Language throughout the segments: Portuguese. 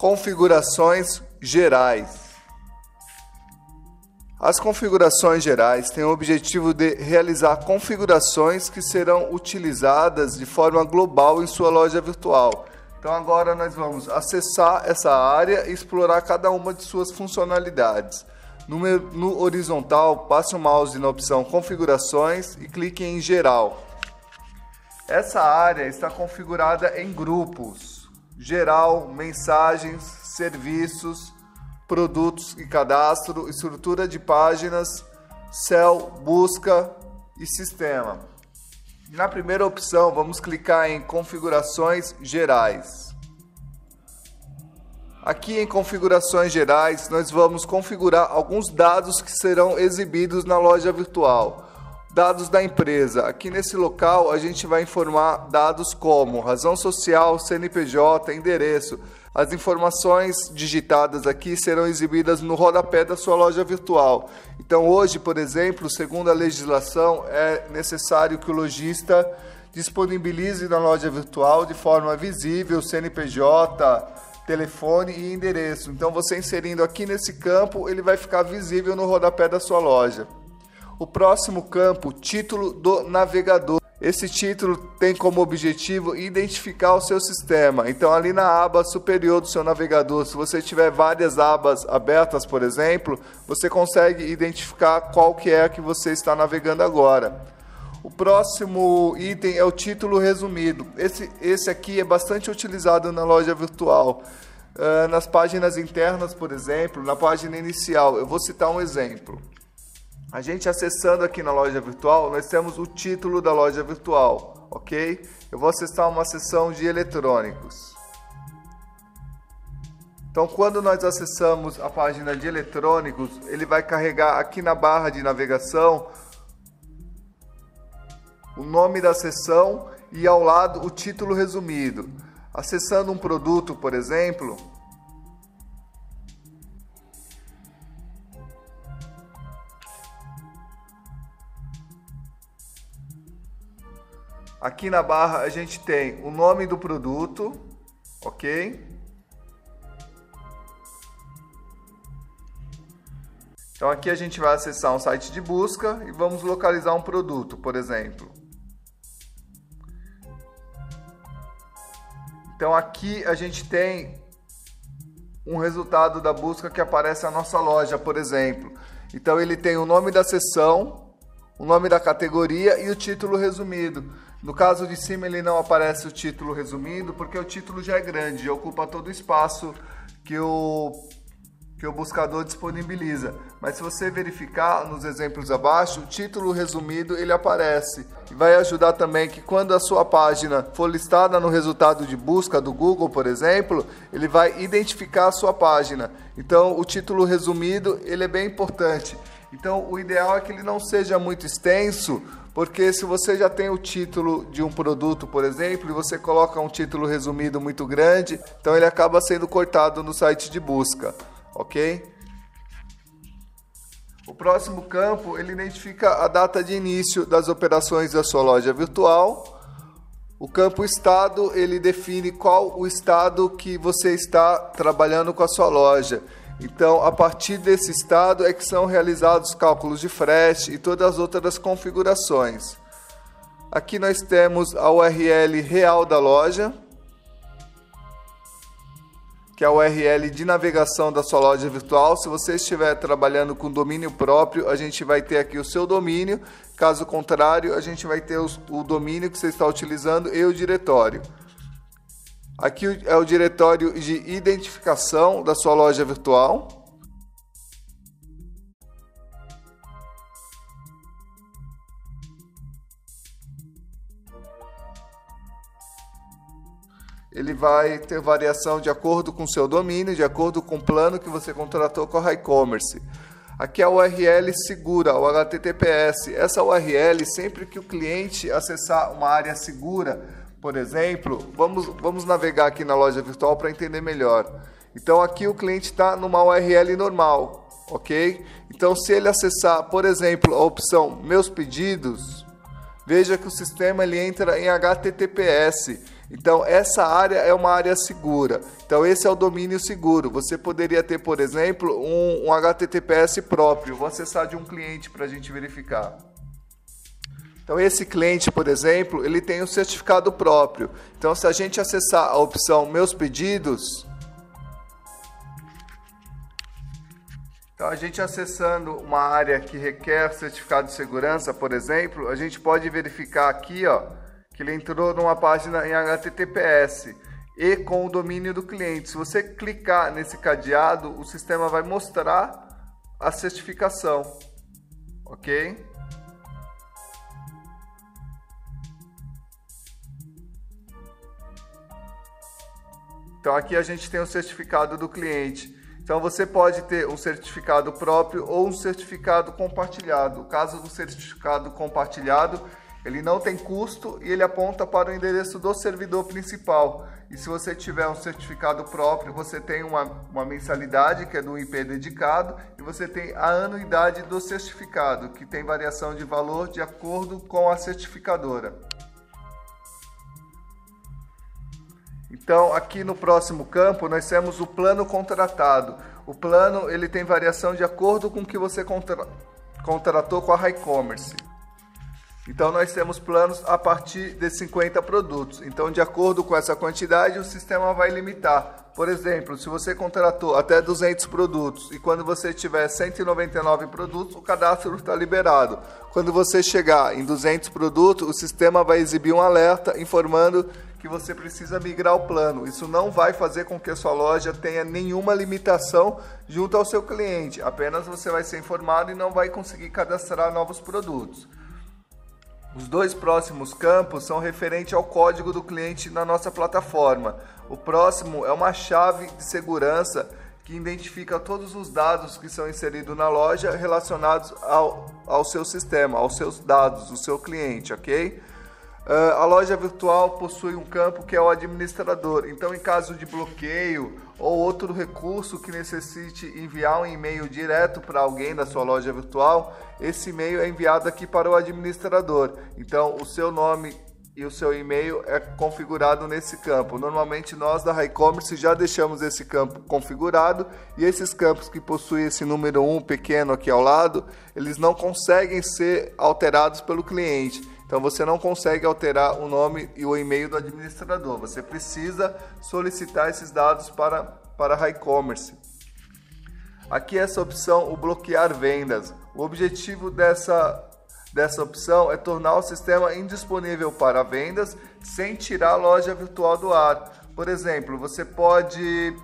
Configurações gerais. As configurações gerais têm o objetivo de realizar configurações que serão utilizadas de forma global em sua loja virtual. Então agora nós vamos acessar essa área e explorar cada uma de suas funcionalidades. No horizontal, passe o mouse na opção Configurações e clique em Geral. Essa área está configurada em grupos: Geral, Mensagens, Serviços, Produtos e Cadastro, Estrutura de Páginas, Cell, Busca e Sistema. Na primeira opção, vamos clicar em Configurações Gerais. Aqui em Configurações Gerais, nós vamos configurar alguns dados que serão exibidos na loja virtual. Dados da empresa. Aqui nesse local, a gente vai informar dados como razão social, CNPJ, endereço. As informações digitadas aqui serão exibidas no rodapé da sua loja virtual. Então hoje, por exemplo, segundo a legislação, é necessário que o lojista disponibilize na loja virtual de forma visível CNPJ, telefone e endereço. Então você inserindo aqui nesse campo, ele vai ficar visível no rodapé da sua loja. O próximo campo, título do navegador. Esse título tem como objetivo identificar o seu sistema. Então ali na aba superior do seu navegador, se você tiver várias abas abertas, por exemplo, você consegue identificar qual que é a que você está navegando agora. O próximo item é o título resumido. Esse aqui é bastante utilizado na loja virtual. Nas páginas internas, por exemplo, na página inicial. Eu vou citar um exemplo. A gente acessando aqui na loja virtual, nós temos o título da loja virtual, ok? Eu vou acessar uma seção de eletrônicos. Então, quando nós acessamos a página de eletrônicos, ele vai carregar aqui na barra de navegação o nome da seção e ao lado o título resumido. Acessando um produto, por exemplo, aqui na barra a gente tem o nome do produto, ok? Então aqui a gente vai acessar um site de busca e vamos localizar um produto, por exemplo. Então aqui a gente tem um resultado da busca que aparece na nossa loja, por exemplo. Então ele tem o nome da seção, o nome da categoria e o título resumido. No caso de cima ele não aparece o título resumido porque o título já é grande, já ocupa todo o espaço que o buscador disponibiliza. Mas se você verificar nos exemplos abaixo, o título resumido ele aparece. E vai ajudar também que quando a sua página for listada no resultado de busca do Google, por exemplo, ele vai identificar a sua página. Então o título resumido ele é bem importante. Então o ideal é que ele não seja muito extenso, porque se você já tem o título de um produto, por exemplo, e você coloca um título resumido muito grande, então ele acaba sendo cortado no site de busca, ok? O próximo campo, ele identifica a data de início das operações da sua loja virtual. O campo estado, ele define qual o estado que você está trabalhando com a sua loja. Então, a partir desse estado é que são realizados cálculos de frete e todas as outras configurações. Aqui nós temos a URL real da loja, que é a URL de navegação da sua loja virtual. Se você estiver trabalhando com domínio próprio, a gente vai ter aqui o seu domínio. Caso contrário, a gente vai ter o domínio que você está utilizando e o diretório. Aqui é o diretório de identificação da sua loja virtual. Ele vai ter variação de acordo com o seu domínio, de acordo com o plano que você contratou com a e-commerce. Aqui é a URL segura, o HTTPS. Essa URL, sempre que o cliente acessar uma área segura, por exemplo, vamos navegar aqui na loja virtual para entender melhor. Então aqui o cliente está numa URL normal, ok? Então se ele acessar, por exemplo, a opção Meus Pedidos, veja que o sistema ele entra em HTTPS. Então, essa área é uma área segura. Então, esse é o domínio seguro. Você poderia ter, por exemplo, um HTTPS próprio. Vou acessar de um cliente para a gente verificar. Então, esse cliente, por exemplo, ele tem um certificado próprio. Então, se a gente acessar a opção Meus Pedidos, então, a gente acessando uma área que requer certificado de segurança, por exemplo, a gente pode verificar aqui, ó, que ele entrou numa página em HTTPS e com o domínio do cliente. Se você clicar nesse cadeado, o sistema vai mostrar a certificação, ok? Então aqui a gente tem o certificado do cliente. Então você pode ter um certificado próprio ou um certificado compartilhado. O caso do certificado compartilhado, ele não tem custo e ele aponta para o endereço do servidor principal. E se você tiver um certificado próprio, você tem uma mensalidade, que é do IP dedicado, e você tem a anuidade do certificado, que tem variação de valor de acordo com a certificadora. Então, aqui no próximo campo, nós temos o plano contratado. O plano ele tem variação de acordo com o que você contratou com a HiCommerce. Então, nós temos planos a partir de 50 produtos. Então, de acordo com essa quantidade, o sistema vai limitar. Por exemplo, se você contratou até 200 produtos e quando você tiver 199 produtos, o cadastro está liberado. Quando você chegar em 200 produtos, o sistema vai exibir um alerta informando que você precisa migrar o plano. Isso não vai fazer com que a sua loja tenha nenhuma limitação junto ao seu cliente. Apenas você vai ser informado e não vai conseguir cadastrar novos produtos. Os dois próximos campos são referentes ao código do cliente na nossa plataforma. O próximo é uma chave de segurança que identifica todos os dados que são inseridos na loja relacionados ao seu sistema, aos seus dados, do seu cliente, ok? A loja virtual possui um campo que é o administrador. Então, em caso de bloqueio ou outro recurso que necessite enviar um e-mail direto para alguém da sua loja virtual, esse e-mail é enviado aqui para o administrador. Então, o seu nome e o seu e-mail é configurado nesse campo. Normalmente, nós da HiCommerce já deixamos esse campo configurado e esses campos que possuem esse número 1 pequeno aqui ao lado, eles não conseguem ser alterados pelo cliente. Então, você não consegue alterar o nome e o e-mail do administrador. Você precisa solicitar esses dados para a HiCommerce. Aqui essa opção, o bloquear vendas. O objetivo dessa opção é tornar o sistema indisponível para vendas sem tirar a loja virtual do ar. Por exemplo, você pode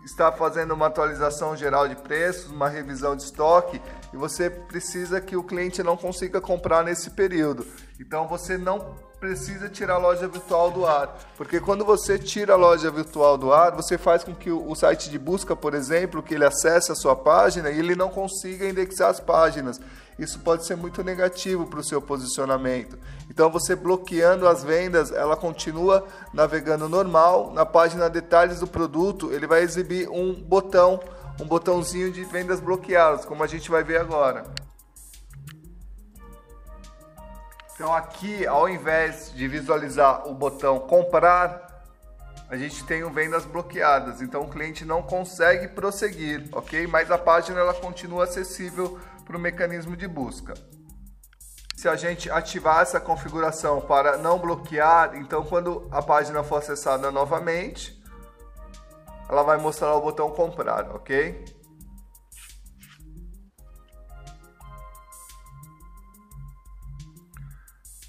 estar fazendo uma atualização geral de preços, uma revisão de estoque, e você precisa que o cliente não consiga comprar nesse período. Então você não precisa tirar a loja virtual do ar, porque quando você tira a loja virtual do ar, você faz com que o site de busca, por exemplo, que ele acesse a sua página e ele não consiga indexar as páginas. Isso pode ser muito negativo para o seu posicionamento. Então, você bloqueando as vendas, ela continua navegando normal. Na página detalhes do produto, ele vai exibir um botãozinho de vendas bloqueadas, como a gente vai ver agora. Então, aqui, ao invés de visualizar o botão comprar, a gente tem o vendas bloqueadas. Então, o cliente não consegue prosseguir, ok? Mas a página ela continua acessível para o mecanismo de busca. Se a gente ativar essa configuração para não bloquear, então quando a página for acessada novamente, ela vai mostrar o botão comprar, ok?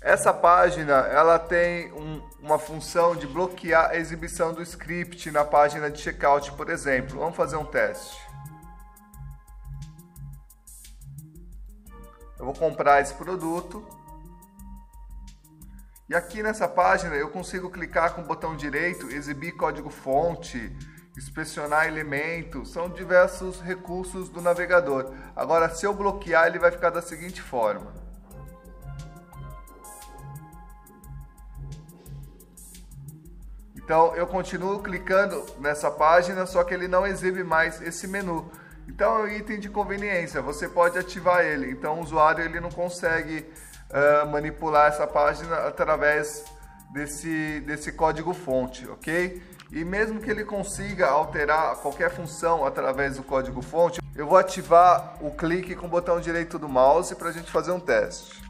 Essa página ela tem uma função de bloquear a exibição do script na página de checkout, por exemplo. Vamos fazer um teste. Eu vou comprar esse produto e aqui nessa página eu consigo clicar com o botão direito, exibir código-fonte, inspecionar elementos, são diversos recursos do navegador. Agora, se eu bloquear, ele vai ficar da seguinte forma. Então, eu continuo clicando nessa página, só que ele não exibe mais esse menu. Então, é um item de conveniência, você pode ativar ele. Então, o usuário ele não consegue manipular essa página através desse código-fonte, ok? E mesmo que ele consiga alterar qualquer função através do código-fonte, eu vou ativar o clique com o botão direito do mouse para a gente fazer um teste.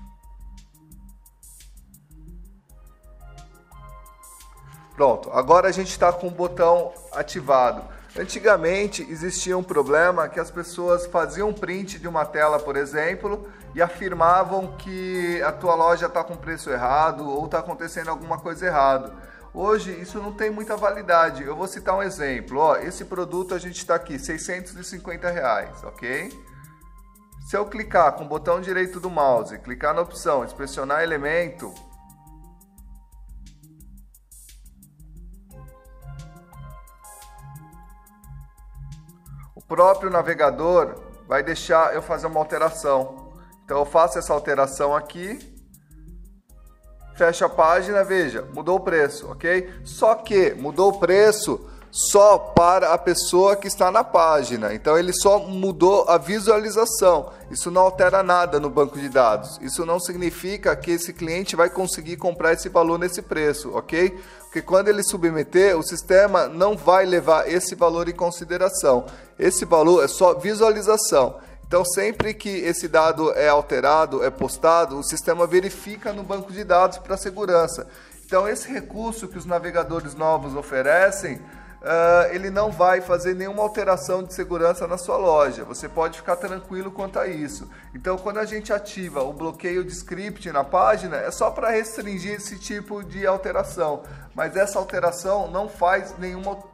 Pronto, agora a gente está com o botão ativado. Antigamente existia um problema que as pessoas faziam print de uma tela, por exemplo, e afirmavam que a tua loja está com preço errado ou está acontecendo alguma coisa errada. Hoje isso não tem muita validade. Eu vou citar um exemplo. Ó, esse produto a gente está aqui, R$650, ok? Se eu clicar com o botão direito do mouse, clicar na opção inspecionar elemento, o próprio navegador vai deixar eu fazer uma alteração. Então eu faço essa alteração aqui, fecho a página, veja, mudou o preço, ok? Só que mudou o preço só para a pessoa que está na página. Então ele só mudou a visualização. Isso não altera nada no banco de dados. Isso não significa que esse cliente vai conseguir comprar esse valor nesse preço, ok? Porque quando ele submeter, o sistema não vai levar esse valor em consideração. Esse valor é só visualização. Então sempre que esse dado é alterado, é postado, o sistema verifica no banco de dados para segurança. Então esse recurso que os navegadores novos oferecem, ele não vai fazer nenhuma alteração de segurança na sua loja. Você pode ficar tranquilo quanto a isso. Então quando a gente ativa o bloqueio de script na página, é só para restringir esse tipo de alteração. Mas essa alteração não faz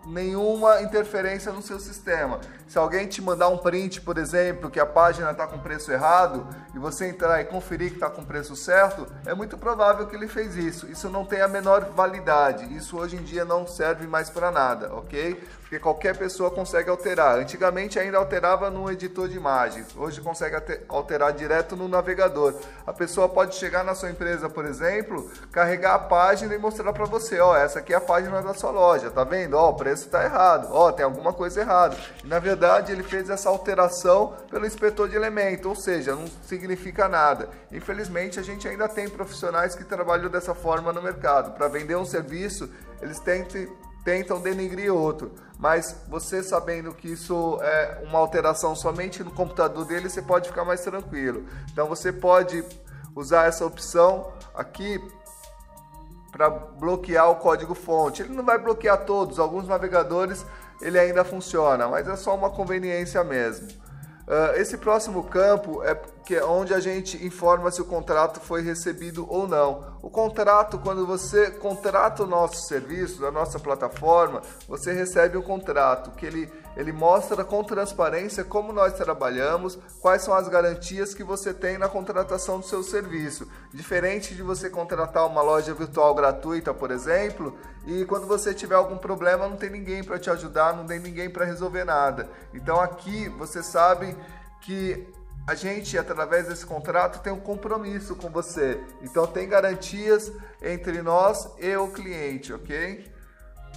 nenhuma interferência no seu sistema. Se alguém te mandar um print, por exemplo, que a página está com preço errado, e você entrar e conferir que está com preço certo, é muito provável que ele fez isso. Isso não tem a menor validade. Isso hoje em dia não serve mais para nada, ok? Porque qualquer pessoa consegue alterar. Antigamente ainda alterava no editor de imagens. Hoje consegue alterar direto no navegador. A pessoa pode chegar na sua empresa, por exemplo, carregar a página e mostrar para você, ó, essa aqui é a página da sua loja, tá vendo? Ó, o preço está errado, ó, tem alguma coisa errada. E, na verdade, ele fez essa alteração pelo inspetor de elemento, ou seja, não significa nada. Infelizmente, a gente ainda tem profissionais que trabalham dessa forma no mercado. Para vender um serviço, eles tentam denigrir outro. Mas você sabendo que isso é uma alteração somente no computador dele, você pode ficar mais tranquilo. Então você pode usar essa opção aqui para bloquear o código-fonte. Ele não vai bloquear todos, alguns navegadores ele ainda funciona, mas é só uma conveniência mesmo. Esse próximo campo é onde a gente informa se o contrato foi recebido ou não. O contrato, quando você contrata o nosso serviço, a nossa plataforma, você recebe um contrato que ele mostra com transparência como nós trabalhamos, quais são as garantias que você tem na contratação do seu serviço. Diferente de você contratar uma loja virtual gratuita, por exemplo, e quando você tiver algum problema não tem ninguém para te ajudar, não tem ninguém para resolver nada. Então aqui você sabe que a gente, através desse contrato, tem um compromisso com você. Então tem garantias entre nós e o cliente, ok?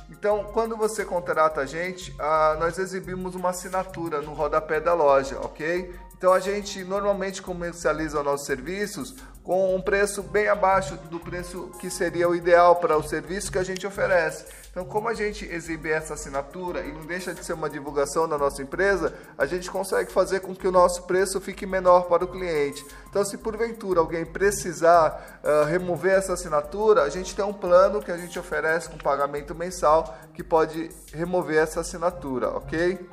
Então, quando você contrata a gente, nós exibimos uma assinatura no rodapé da loja, ok? Então a gente normalmente comercializa os nossos serviços com um preço bem abaixo do preço que seria o ideal para o serviço que a gente oferece. Então, como a gente exibe essa assinatura e não deixa de ser uma divulgação da nossa empresa, a gente consegue fazer com que o nosso preço fique menor para o cliente. Então, se porventura alguém precisar remover essa assinatura, a gente tem um plano que a gente oferece com pagamento mensal que pode remover essa assinatura, ok?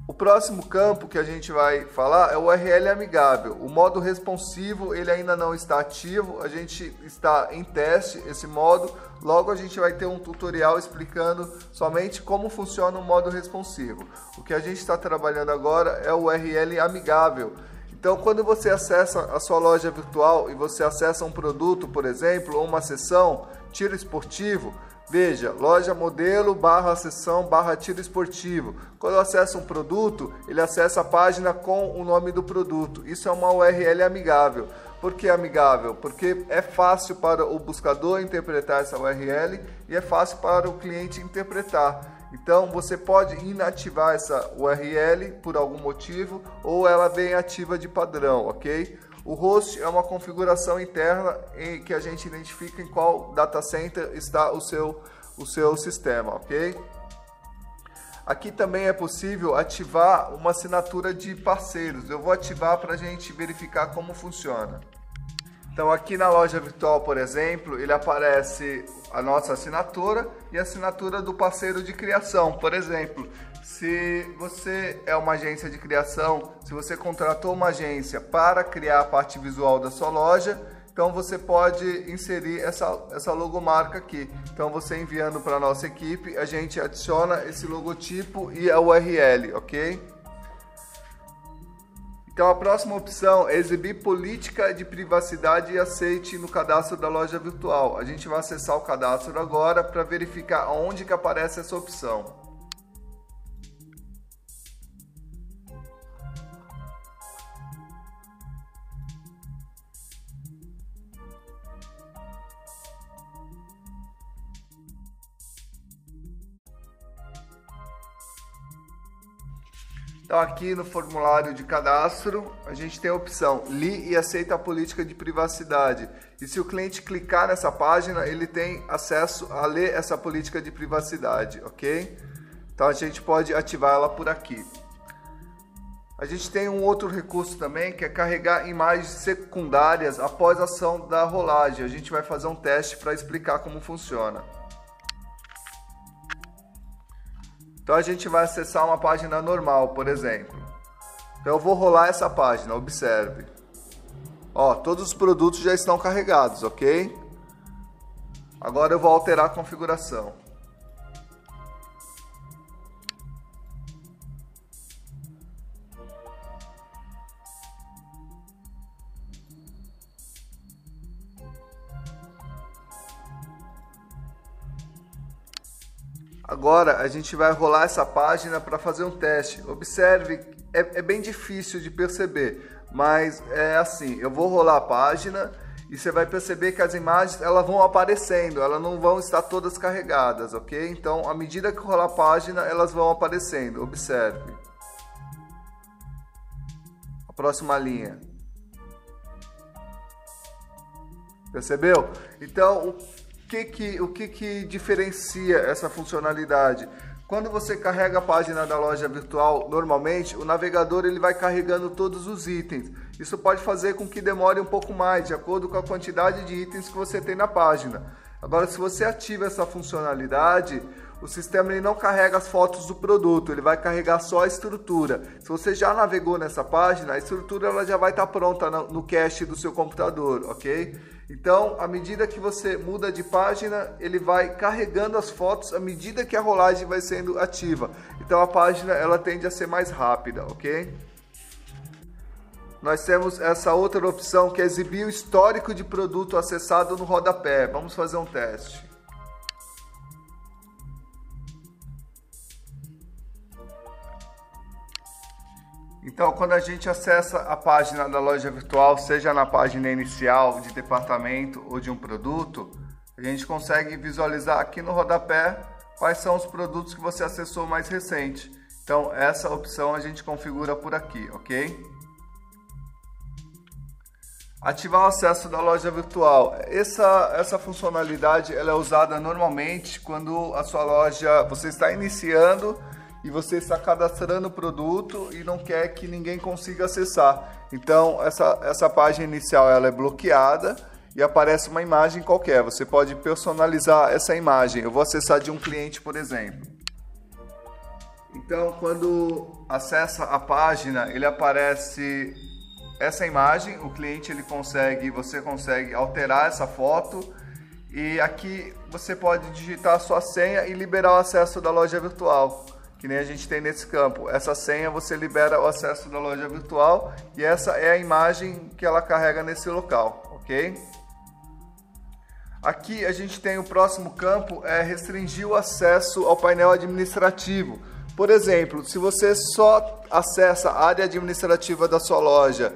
O próximo campo que a gente vai falar é o URL amigável. O modo responsivo ele ainda não está ativo, a gente está em teste esse modo, logo a gente vai ter um tutorial explicando somente como funciona o modo responsivo. O que a gente está trabalhando agora é o URL amigável. Então, quando você acessa a sua loja virtual e você acessa um produto, por exemplo, ou uma seção, tiro esportivo, veja, loja modelo / seção / tiro esportivo. Quando acessa um produto, ele acessa a página com o nome do produto. Isso é uma URL amigável. Por que amigável? Porque é fácil para o buscador interpretar essa URL e é fácil para o cliente interpretar. Então você pode inativar essa URL por algum motivo ou ela vem ativa de padrão, ok? O host é uma configuração interna em que a gente identifica em qual data center está o seu sistema, ok? Aqui também é possível ativar uma assinatura de parceiros. Eu vou ativar para a gente verificar como funciona. Então aqui na loja virtual, por exemplo, ele aparece a nossa assinatura e a assinatura do parceiro de criação. Por exemplo, se você é uma agência de criação, se você contratou uma agência para criar a parte visual da sua loja, então você pode inserir essa logomarca aqui. Então você enviando para a nossa equipe, a gente adiciona esse logotipo e a URL, ok? Então a próxima opção é exibir política de privacidade e aceite no cadastro da loja virtual. A gente vai acessar o cadastro agora para verificar onde que aparece essa opção. Então aqui no formulário de cadastro, a gente tem a opção li e aceita a política de privacidade. E se o cliente clicar nessa página, ele tem acesso a ler essa política de privacidade, ok? Então a gente pode ativar ela por aqui. A gente tem um outro recurso também, que é carregar imagens secundárias após a ação da rolagem. A gente vai fazer um teste para explicar como funciona. Então a gente vai acessar uma página normal, por exemplo. Então eu vou rolar essa página, observe. Ó, todos os produtos já estão carregados, ok? Agora eu vou alterar a configuração. Agora a gente vai rolar essa página para fazer um teste. Observe, é bem difícil de perceber, mas é assim, eu vou rolar a página e você vai perceber que as imagens elas vão aparecendo, elas não vão estar todas carregadas, ok? Então, à medida que rolar a página, elas vão aparecendo, observe. A próxima linha. Percebeu? Então, o que diferencia essa funcionalidade? Quando você carrega a página da loja virtual, normalmente o navegador ele vai carregando todos os itens. Isso pode fazer com que demore um pouco mais, de acordo com a quantidade de itens que você tem na página. Agora, se você ativa essa funcionalidade, o sistema ele não carrega as fotos do produto, ele vai carregar só a estrutura. Se você já navegou nessa página, a estrutura ela já vai estar pronta no cache do seu computador, ok? Então, à medida que você muda de página, ele vai carregando as fotos à medida que a rolagem vai sendo ativa. Então, a página ela tende a ser mais rápida, ok? Nós temos essa outra opção que é exibir o histórico de produto acessado no rodapé. Vamos fazer um teste. Então, quando a gente acessa a página da loja virtual, seja na página inicial de departamento ou de um produto, a gente consegue visualizar aqui no rodapé quais são os produtos que você acessou mais recente. Então, essa opção a gente configura por aqui, ok? Ativar o acesso da loja virtual. Essa funcionalidade ela é usada normalmente quando a sua loja, você está iniciando e você está cadastrando o produto e não quer que ninguém consiga acessar. Então, essa página inicial ela é bloqueada e aparece uma imagem qualquer. Você pode personalizar essa imagem. Eu vou acessar de um cliente, por exemplo. Então, quando acessa a página, ele aparece essa imagem. O cliente você consegue alterar essa foto e aqui você pode digitar a sua senha e liberar o acesso da loja virtual. Que nem a gente tem nesse campo. Essa senha você libera o acesso da loja virtual e essa é a imagem que ela carrega nesse local, ok? Aqui a gente tem o próximo campo, é restringir o acesso ao painel administrativo. Por exemplo, se você só acessa a área administrativa da sua loja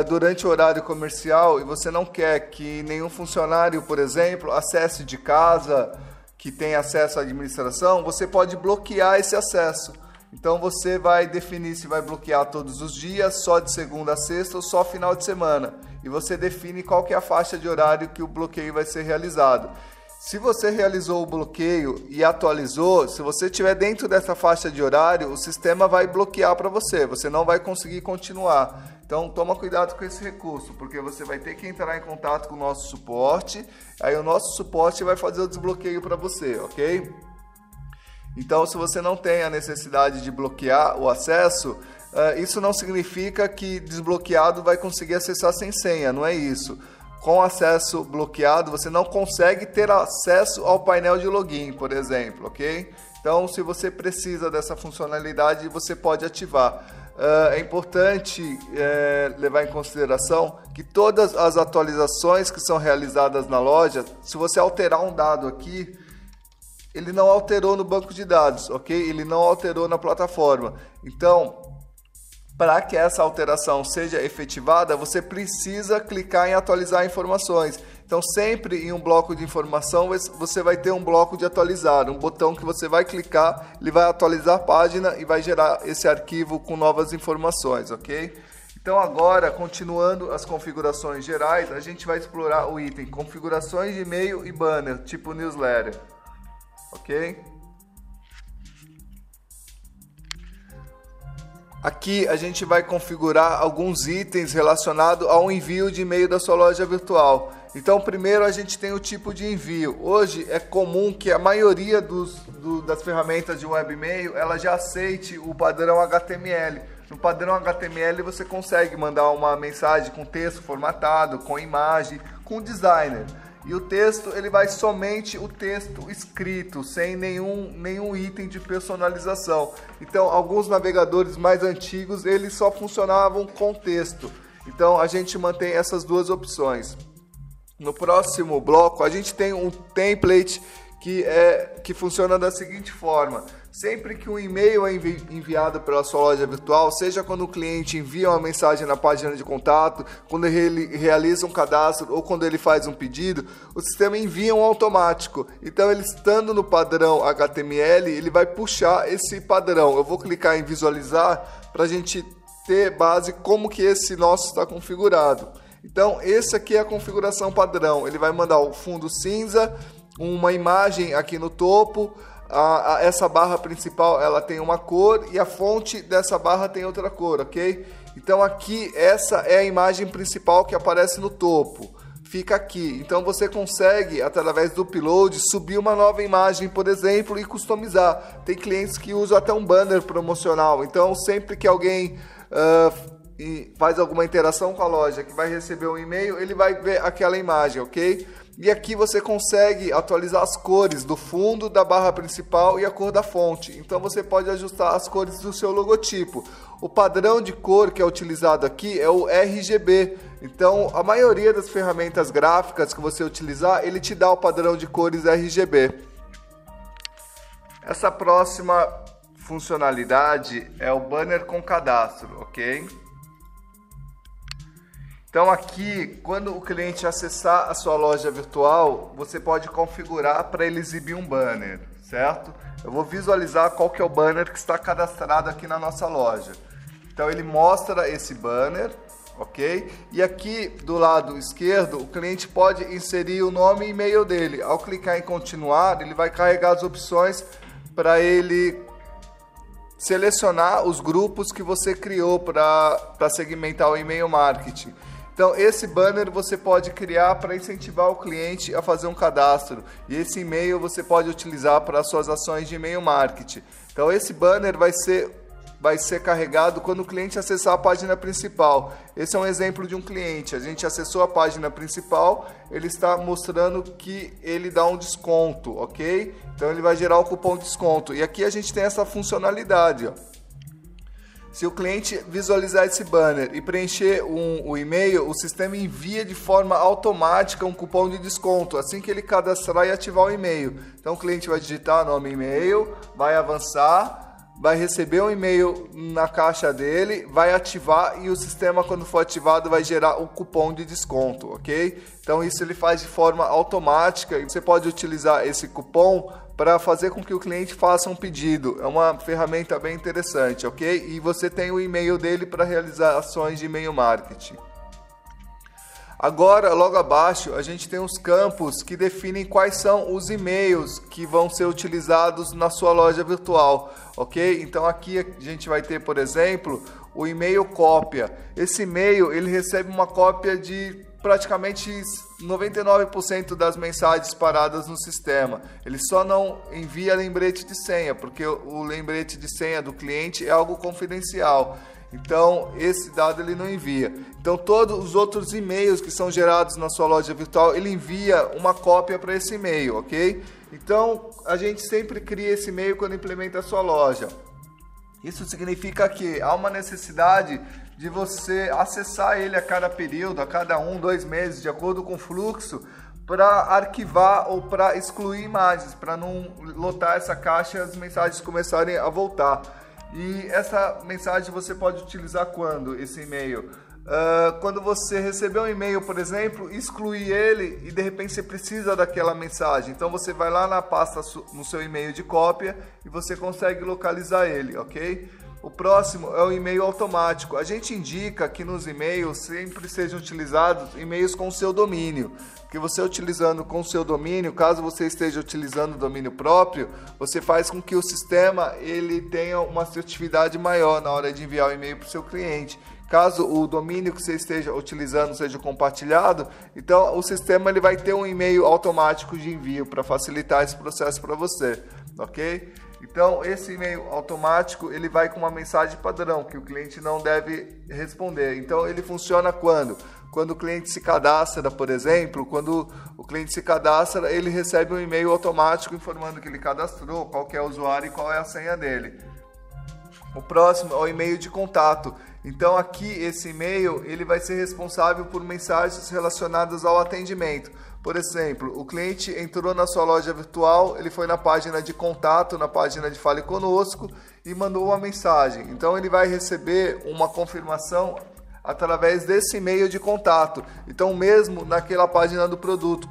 durante o horário comercial e você não quer que nenhum funcionário, por exemplo, acesse de casa, que tem acesso à administração, você pode bloquear esse acesso. Então você vai definir se vai bloquear todos os dias, só de segunda a sexta ou só final de semana. E você define qual que é a faixa de horário que o bloqueio vai ser realizado. Se você realizou o bloqueio e atualizou, se você estiver dentro dessa faixa de horário, o sistema vai bloquear para você, você não vai conseguir continuar. Então toma cuidado com esse recurso, porque você vai ter que entrar em contato com o nosso suporte, aí o nosso suporte vai fazer o desbloqueio para você, ok? Então se você não tem a necessidade de bloquear o acesso, isso não significa que desbloqueado vai conseguir acessar sem senha, não é isso. Com acesso bloqueado, você não consegue ter acesso ao painel de login, por exemplo, ok? Então, se você precisa dessa funcionalidade, você pode ativar. É importante levar em consideração que todas as atualizações que são realizadas na loja, se você alterar um dado aqui, ele não alterou no banco de dados, ok? Ele não alterou na plataforma. Então, para que essa alteração seja efetivada, você precisa clicar em atualizar informações. Então, sempre em um bloco de informação, você vai ter um bloco de atualizar, um botão que você vai clicar, ele vai atualizar a página e vai gerar esse arquivo com novas informações, ok? Então, agora, continuando as configurações gerais, a gente vai explorar o item configurações de e-mail e banner, tipo newsletter, ok? Aqui a gente vai configurar alguns itens relacionados ao envio de e-mail da sua loja virtual. Então, primeiro a gente tem o tipo de envio. Hoje é comum que a maioria das ferramentas de webmail ela já aceite o padrão HTML. No padrão HTML você consegue mandar uma mensagem com texto formatado, com imagem, com designer. E o texto, ele vai somente o texto escrito, sem nenhum item de personalização. Então, alguns navegadores mais antigos, eles só funcionavam com texto. Então, a gente mantém essas duas opções. No próximo bloco, a gente tem um template que funciona da seguinte forma. Sempre que um e-mail é enviado pela sua loja virtual, seja quando o cliente envia uma mensagem na página de contato, quando ele realiza um cadastro ou quando ele faz um pedido, o sistema envia um automático. Então, ele estando no padrão HTML, ele vai puxar esse padrão. Eu vou clicar em visualizar para a gente ter base como que esse nosso está configurado. Então, esse aqui é a configuração padrão. Ele vai mandar o fundo cinza, uma imagem aqui no topo. Essa barra principal ela tem uma cor e a fonte dessa barra tem outra cor, ok? Então aqui essa é a imagem principal que aparece no topo, fica aqui. Então você consegue, através do upload, subir uma nova imagem, por exemplo, e customizar. Tem clientes que usam até um banner promocional, então sempre que alguém faz alguma interação com a loja, que vai receber um e-mail, ele vai ver aquela imagem, ok? E aqui você consegue atualizar as cores do fundo, da barra principal e a cor da fonte. Então você pode ajustar as cores do seu logotipo. O padrão de cor que é utilizado aqui é o RGB. Então a maioria das ferramentas gráficas que você utilizar, ele te dá o padrão de cores RGB. Essa próxima funcionalidade é o banner com cadastro, ok? Então aqui, quando o cliente acessar a sua loja virtual, você pode configurar para ele exibir um banner, certo? Eu vou visualizar qual que é o banner que está cadastrado aqui na nossa loja. Então ele mostra esse banner, ok? E aqui do lado esquerdo, o cliente pode inserir o nome e e-mail dele. Ao clicar em continuar, ele vai carregar as opções para ele selecionar os grupos que você criou para segmentar o e-mail marketing. Então, esse banner você pode criar para incentivar o cliente a fazer um cadastro. E esse e-mail você pode utilizar para as suas ações de e-mail marketing. Então, esse banner vai ser carregado quando o cliente acessar a página principal. Esse é um exemplo de um cliente. A gente acessou a página principal, ele está mostrando que ele dá um desconto, ok? Então, ele vai gerar o cupom de desconto. E aqui a gente tem essa funcionalidade, ó. Se o cliente visualizar esse banner e preencher o e-mail, o sistema envia de forma automática um cupom de desconto, assim que ele cadastrar e ativar o e-mail. Então o cliente vai digitar nome e e-mail, vai avançar, vai receber um e-mail na caixa dele, vai ativar e o sistema, quando for ativado, vai gerar o cupom de desconto, ok? Então isso ele faz de forma automática e você pode utilizar esse cupom para fazer com que o cliente faça um pedido. É uma ferramenta bem interessante, ok? E você tem o e-mail dele para realizar ações de e-mail marketing. Agora, logo abaixo, a gente tem os campos que definem quais são os e-mails que vão ser utilizados na sua loja virtual, ok? Então aqui a gente vai ter, por exemplo, o e-mail cópia. Esse e-mail, ele recebe uma cópia de praticamente 99% das mensagens paradas no sistema. Ele só não envia lembrete de senha, porque o lembrete de senha do cliente é algo confidencial. Então, esse dado ele não envia. Então, todos os outros e-mails que são gerados na sua loja virtual, ele envia uma cópia para esse e-mail, ok? Então, a gente sempre cria esse e-mail quando implementa a sua loja. Isso significa que há uma necessidade de você acessar ele a cada período, a cada 1, 2 meses, de acordo com o fluxo, para arquivar ou para excluir imagens, para não lotar essa caixa e as mensagens começarem a voltar. E essa mensagem você pode utilizar quando? Esse e-mail? Quando você receber um e-mail, por exemplo, excluir ele e de repente você precisa daquela mensagem. Então você vai lá na pasta no seu e-mail de cópia e você consegue localizar ele, ok? O próximo é o e-mail automático. A gente indica que nos e-mails sempre sejam utilizados e-mails com o seu domínio. Porque você utilizando com o seu domínio, caso você esteja utilizando o domínio próprio, você faz com que o sistema ele tenha uma assertividade maior na hora de enviar o e-mail para o seu cliente. Caso o domínio que você esteja utilizando seja compartilhado, então o sistema ele vai ter um e-mail automático de envio para facilitar esse processo para você, ok? Então esse e-mail automático ele vai com uma mensagem padrão que o cliente não deve responder. Então ele funciona quando o cliente se cadastra, por exemplo, quando o cliente se cadastra, ele recebe um e-mail automático informando que ele cadastrou, qual que é o usuário e qual é a senha dele. O próximo é o e-mail de contato. Então aqui esse e-mail ele vai ser responsável por mensagens relacionadas ao atendimento. Por exemplo, o cliente entrou na sua loja virtual, ele foi na página de contato, na página de Fale Conosco e mandou uma mensagem. Então ele vai receber uma confirmação através desse e-mail de contato. Então mesmo naquela página do produto,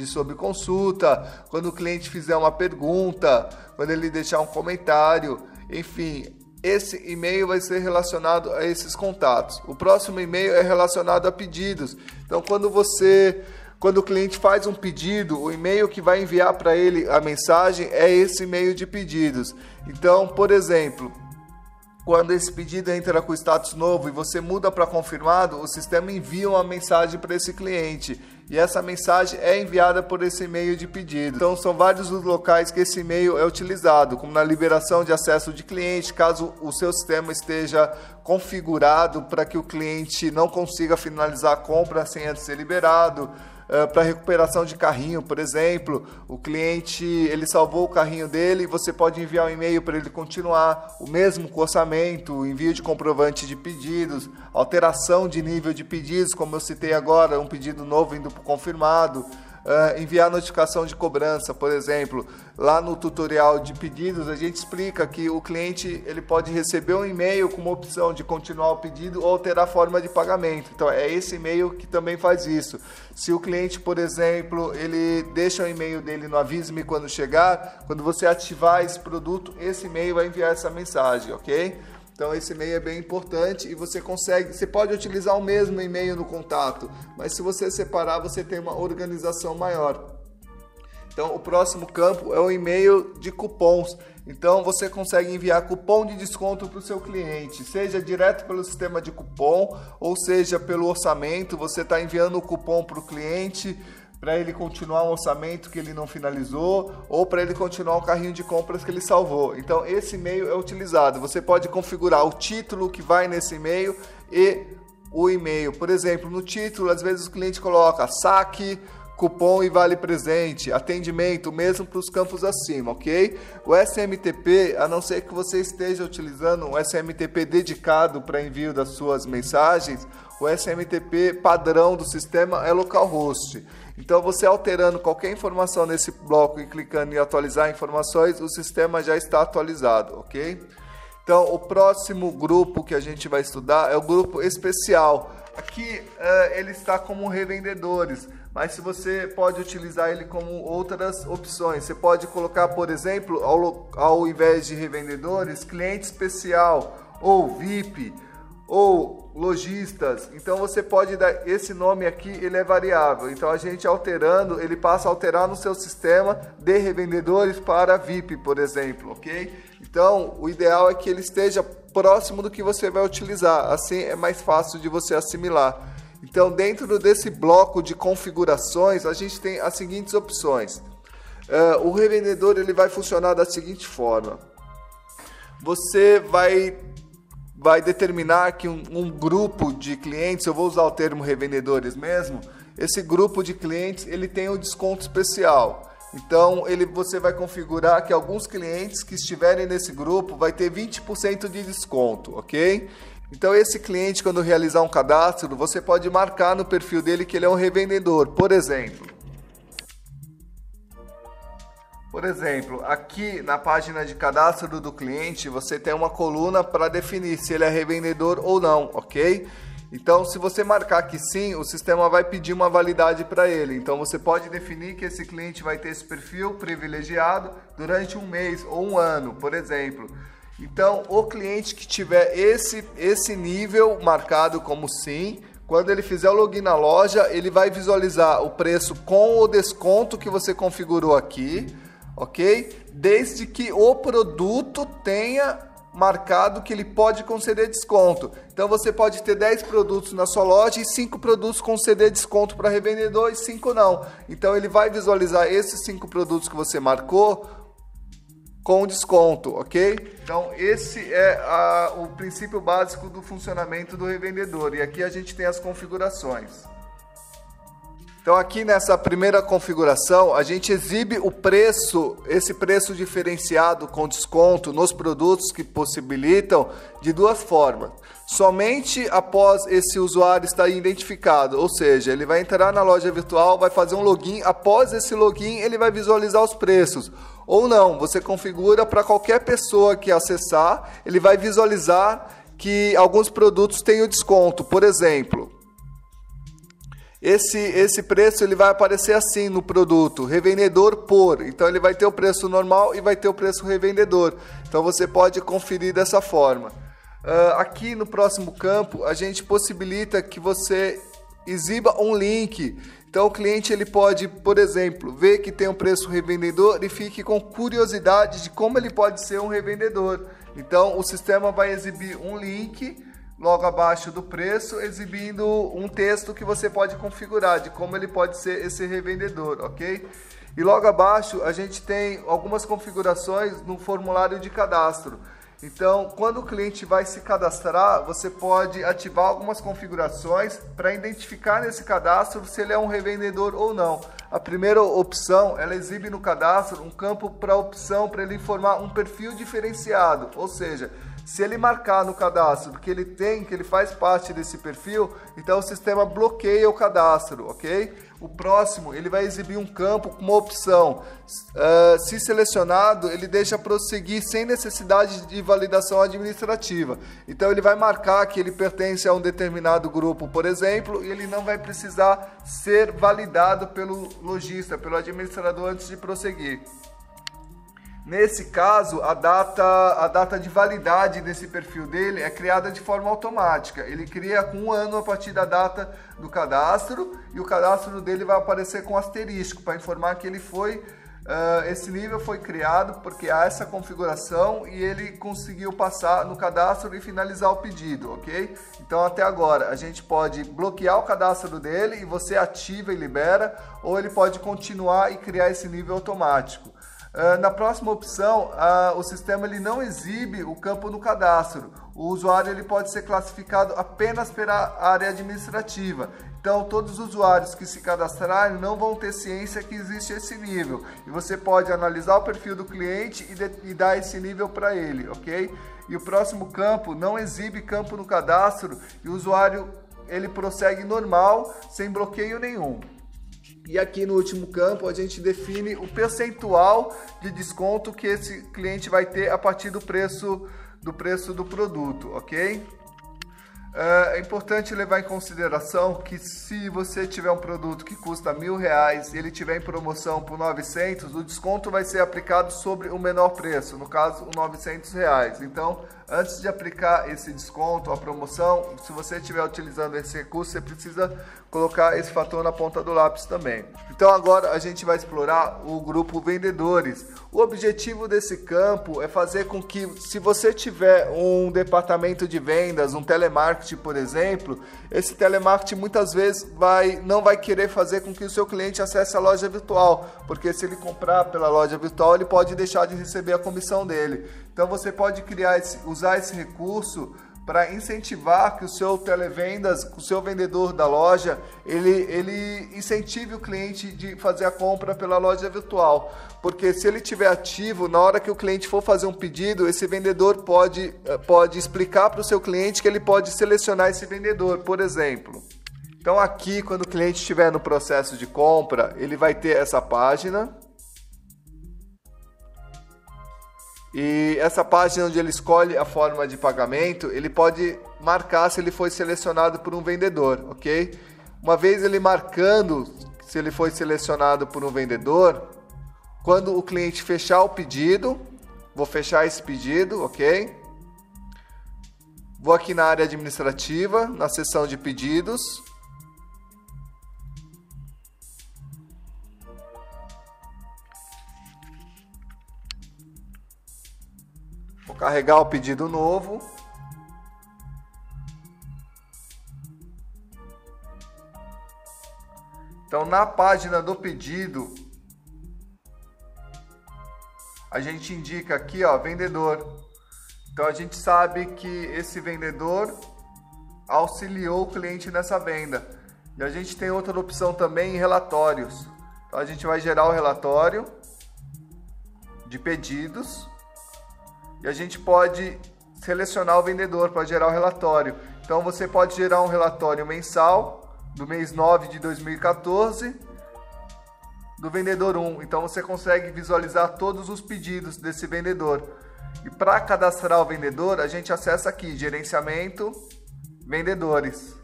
sobre consulta, quando o cliente fizer uma pergunta, quando ele deixar um comentário, enfim, esse e-mail vai ser relacionado a esses contatos. O próximo e-mail é relacionado a pedidos. Então quando o cliente faz um pedido, o e-mail que vai enviar para ele a mensagem é esse e-mail de pedidos. Então, por exemplo, quando esse pedido entra com status novo e você muda para confirmado, o sistema envia uma mensagem para esse cliente e essa mensagem é enviada por esse e-mail de pedido. Então são vários os locais que esse e-mail é utilizado, como na liberação de acesso de cliente, caso o seu sistema esteja configurado para que o cliente não consiga finalizar a compra sem antes ser liberado. Para recuperação de carrinho, por exemplo, o cliente ele salvou o carrinho dele, você pode enviar um e-mail para ele continuar, o mesmo com orçamento, envio de comprovante de pedidos, alteração de nível de pedidos, como eu citei agora, um pedido novo indo para o confirmado, enviar notificação de cobrança, por exemplo. Lá no tutorial de pedidos a gente explica que o cliente ele pode receber um e-mail com uma opção de continuar o pedido ou alterar a forma de pagamento. Então é esse e-mail que também faz isso. Se o cliente, por exemplo, ele deixa o e-mail dele no Avise-me quando chegar, quando você ativar esse produto, esse e-mail vai enviar essa mensagem, ok? Então esse e-mail é bem importante e você pode utilizar o mesmo e-mail no contato, mas se você separar, você tem uma organização maior. Então o próximo campo é o e-mail de cupons. Então você consegue enviar cupom de desconto para o seu cliente, seja direto pelo sistema de cupom ou seja pelo orçamento. Você está enviando o cupom para o cliente para ele continuar um orçamento que ele não finalizou ou para ele continuar um carrinho de compras que ele salvou. Então esse e-mail é utilizado. Você pode configurar o título que vai nesse e-mail e o e-mail. Por exemplo, no título, às vezes o cliente coloca saque, cupom e vale presente, atendimento, mesmo para os campos acima, ok? O SMTP, a não ser que você esteja utilizando um SMTP dedicado para envio das suas mensagens, o SMTP padrão do sistema é localhost. Então você alterando qualquer informação nesse bloco e clicando em atualizar informações, o sistema já está atualizado, ok? Então o próximo grupo que a gente vai estudar é o grupo especial. Aqui ele está como revendedores. mas se você pode utilizar ele como outras opções. Você pode colocar, por exemplo, ao invés de revendedores, cliente especial ou VIP ou lojistas. Então você pode dar esse nome aqui, ele é variável. Então a gente alterando, ele passa a alterar no seu sistema de revendedores para VIP, por exemplo, ok? Então o ideal é que ele esteja próximo do que você vai utilizar, assim é mais fácil de você assimilar. Então dentro desse bloco de configurações a gente tem as seguintes opções. O revendedor ele vai funcionar da seguinte forma: você vai determinar que um grupo de clientes, eu vou usar o termo revendedores mesmo, esse grupo de clientes ele tem um desconto especial. Então você vai configurar que alguns clientes que estiverem nesse grupo vai ter 20% de desconto, ok? Então esse cliente, quando realizar um cadastro, você pode marcar no perfil dele que ele é um revendedor. Por exemplo, aqui na página de cadastro do cliente, você tem uma coluna para definir se ele é revendedor ou não, ok? Então, se você marcar que sim, o sistema vai pedir uma validade para ele. Então, você pode definir que esse cliente vai ter esse perfil privilegiado durante um mês ou um ano, por exemplo. Então, o cliente que tiver esse nível marcado como sim, quando ele fizer o login na loja, ele vai visualizar o preço com o desconto que você configurou aqui, ok? Desde que o produto tenha marcado que ele pode conceder desconto. Então você pode ter 10 produtos na sua loja e 5 produtos conceder desconto para revendedor e 5 não. Então ele vai visualizar esses 5 produtos que você marcou com desconto, ok? Então esse é o princípio básico do funcionamento do revendedor. E aqui a gente tem as configurações. Então aqui nessa primeira configuração, a gente exibe o preço, esse preço diferenciado com desconto nos produtos que possibilitam de duas formas. Somente após esse usuário estar identificado, ou seja, ele vai entrar na loja virtual, vai fazer um login, após esse login ele vai visualizar os preços. Ou não, você configura para qualquer pessoa que acessar, ele vai visualizar que alguns produtos têm o desconto, por exemplo. Esse preço ele vai aparecer assim no produto, revendedor por. Então ele vai ter o preço normal e vai ter o preço revendedor. Então você pode conferir dessa forma. Aqui no próximo campo a gente possibilita que você exiba um link. Então o cliente ele pode, por exemplo, ver que tem um preço revendedor e fique com curiosidade de como ele pode ser um revendedor. Então o sistema vai exibir um link logo abaixo do preço, exibindo um texto que você pode configurar de como ele pode ser esse revendedor, ok? E logo abaixo a gente tem algumas configurações no formulário de cadastro. Então, quando o cliente vai se cadastrar, você pode ativar algumas configurações para identificar nesse cadastro se ele é um revendedor ou não. A primeira opção, ela exibe no cadastro um campo para opção para ele informar um perfil diferenciado, ou seja, se ele marcar no cadastro que ele faz parte desse perfil, então o sistema bloqueia o cadastro, ok? O próximo, ele vai exibir um campo com uma opção. Se selecionado, ele deixa prosseguir sem necessidade de validação administrativa. Então ele vai marcar que ele pertence a um determinado grupo, por exemplo, e ele não vai precisar ser validado pelo lojista, pelo administrador antes de prosseguir. Nesse caso, a data de validade desse perfil dele é criada de forma automática. Ele cria com 1 ano a partir da data do cadastro e o cadastro dele vai aparecer com asterisco para informar que ele esse nível foi criado porque há essa configuração e ele conseguiu passar no cadastro e finalizar o pedido, ok? Então até agora a gente pode bloquear o cadastro dele e você ativa e libera, ou ele pode continuar e criar esse nível automático. Na próxima opção, o sistema ele não exibe o campo no cadastro. O usuário ele pode ser classificado apenas pela área administrativa. Então, todos os usuários que se cadastrarem não vão ter ciência que existe esse nível. E você pode analisar o perfil do cliente e dar esse nível para ele, ok? E o próximo campo não exibe campo no cadastro e o usuário ele prossegue normal, sem bloqueio nenhum. E aqui no último campo a gente define o percentual de desconto que esse cliente vai ter a partir do preço do produto, ok? É importante levar em consideração que se você tiver um produto que custa R$1.000 e ele tiver em promoção por 900, o desconto vai ser aplicado sobre o menor preço, no caso, R$900. Então, antes de aplicar esse desconto, a promoção, se você estiver utilizando esse recurso, você precisa colocar esse fator na ponta do lápis também. Então, agora a gente vai explorar o grupo vendedores. O objetivo desse campo é fazer com que, se você tiver um departamento de vendas, um telemarketing, por exemplo, esse telemarketing muitas vezes não vai querer fazer com que o seu cliente acesse a loja virtual, porque se ele comprar pela loja virtual, ele pode deixar de receber a comissão dele. Então você pode usar esse recurso para incentivar que o seu televendas, o seu vendedor da loja, ele incentive o cliente de fazer a compra pela loja virtual. Porque se ele estiver ativo, na hora que o cliente for fazer um pedido, esse vendedor pode explicar para o seu cliente que ele pode selecionar esse vendedor, por exemplo. Então aqui, quando o cliente estiver no processo de compra, ele vai ter essa página. E essa página onde ele escolhe a forma de pagamento, ele pode marcar se ele foi selecionado por um vendedor, ok? Uma vez ele marcando se ele foi selecionado por um vendedor, quando o cliente fechar o pedido, vou fechar esse pedido, ok? Vou aqui na área administrativa, na seção de pedidos. Vou carregar o pedido novo. Então, na página do pedido, a gente indica aqui, ó, vendedor. Então, a gente sabe que esse vendedor auxiliou o cliente nessa venda. E a gente tem outra opção também em relatórios. Então, a gente vai gerar o relatório de pedidos. E a gente pode selecionar o vendedor para gerar o relatório. Então você pode gerar um relatório mensal do mês 9 de 2014 do vendedor 1. Então você consegue visualizar todos os pedidos desse vendedor. E para cadastrar o vendedor, a gente acessa aqui, gerenciamento, vendedores.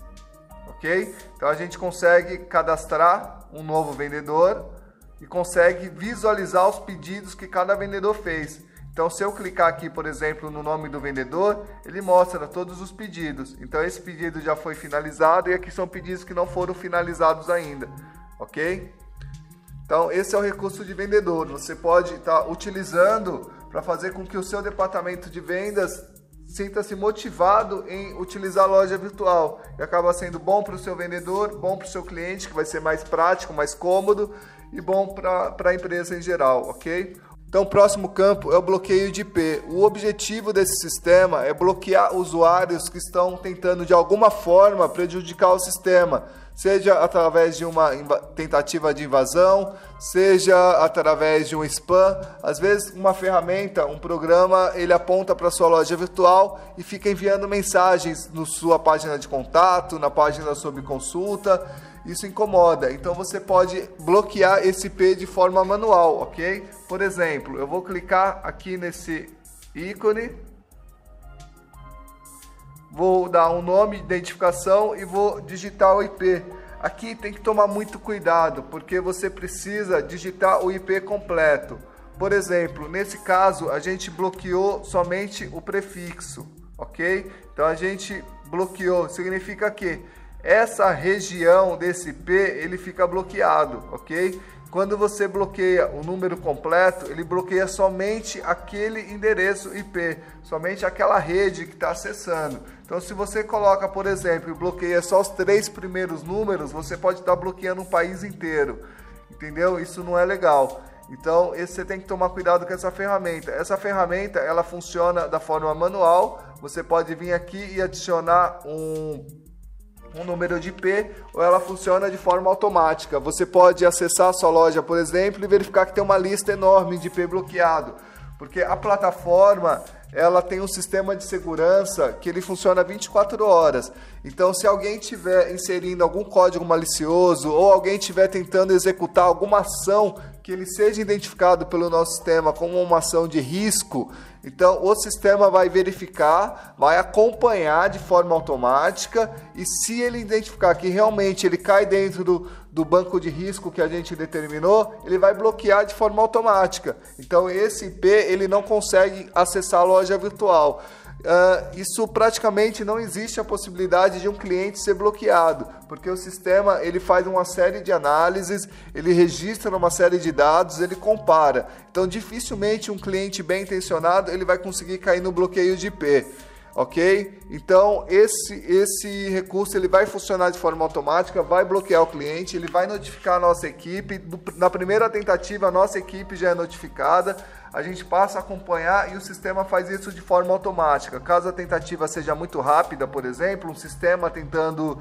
Ok? Então a gente consegue cadastrar um novo vendedor e consegue visualizar os pedidos que cada vendedor fez. Então, se eu clicar aqui, por exemplo, no nome do vendedor, ele mostra todos os pedidos. Então, esse pedido já foi finalizado e aqui são pedidos que não foram finalizados ainda, ok? Então, esse é o recurso de vendedor. Você pode estar utilizando para fazer com que o seu departamento de vendas sinta-se motivado em utilizar a loja virtual. E acaba sendo bom para o seu vendedor, bom para o seu cliente, que vai ser mais prático, mais cômodo e bom para a empresa em geral, ok? Então, o próximo campo é o bloqueio de IP. O objetivo desse sistema é bloquear usuários que estão tentando, de alguma forma, prejudicar o sistema, seja através de uma tentativa de invasão, seja através de um spam. Às vezes, uma ferramenta, um programa, ele aponta para a sua loja virtual e fica enviando mensagens na sua página de contato, na página sobre consulta. Isso incomoda, então você pode bloquear esse IP de forma manual, ok? Por exemplo, eu vou clicar aqui nesse ícone, vou dar um nome de identificação e vou digitar o IP. Aqui tem que tomar muito cuidado, porque você precisa digitar o IP completo. Por exemplo, nesse caso, a gente bloqueou somente o prefixo, ok? Então a gente bloqueou, significa que essa região desse IP, ele fica bloqueado, ok? Quando você bloqueia o número completo, ele bloqueia somente aquele endereço IP, somente aquela rede que está acessando. Então, se você coloca, por exemplo, e bloqueia só os 3 primeiros números, você pode estar bloqueando um país inteiro, entendeu? Isso não é legal. Então, você tem que tomar cuidado com essa ferramenta. Essa ferramenta, ela funciona da forma manual. Você pode vir aqui e adicionar um número de IP, ou ela funciona de forma automática. Você pode acessar a sua loja, por exemplo, e verificar que tem uma lista enorme de IP bloqueado, porque a plataforma ela tem um sistema de segurança que ele funciona 24 horas. Então, se alguém estiver inserindo algum código malicioso ou alguém estiver tentando executar alguma ação que ele seja identificado pelo nosso sistema como uma ação de risco, então o sistema vai verificar, vai acompanhar de forma automática, e se ele identificar que realmente ele cai dentro do banco de risco que a gente determinou, ele vai bloquear de forma automática. Então esse IP ele não consegue acessar a loja virtual. Isso praticamente não existe a possibilidade de um cliente ser bloqueado, porque o sistema ele faz uma série de análises, ele registra uma série de dados, ele compara. Então dificilmente um cliente bem intencionado ele vai conseguir cair no bloqueio de IP. Ok? Então esse recurso ele vai funcionar de forma automática, vai bloquear o cliente, ele vai notificar a nossa equipe. Na primeira tentativa a nossa equipe já é notificada, a gente passa a acompanhar e o sistema faz isso de forma automática. Caso a tentativa seja muito rápida, por exemplo, um sistema tentando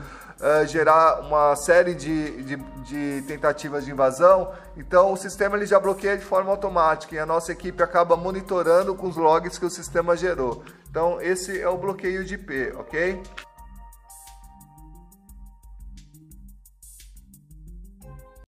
gerar uma série de tentativas de invasão, então o sistema ele já bloqueia de forma automática e a nossa equipe acaba monitorando com os logs que o sistema gerou. Então esse é o bloqueio de IP, ok?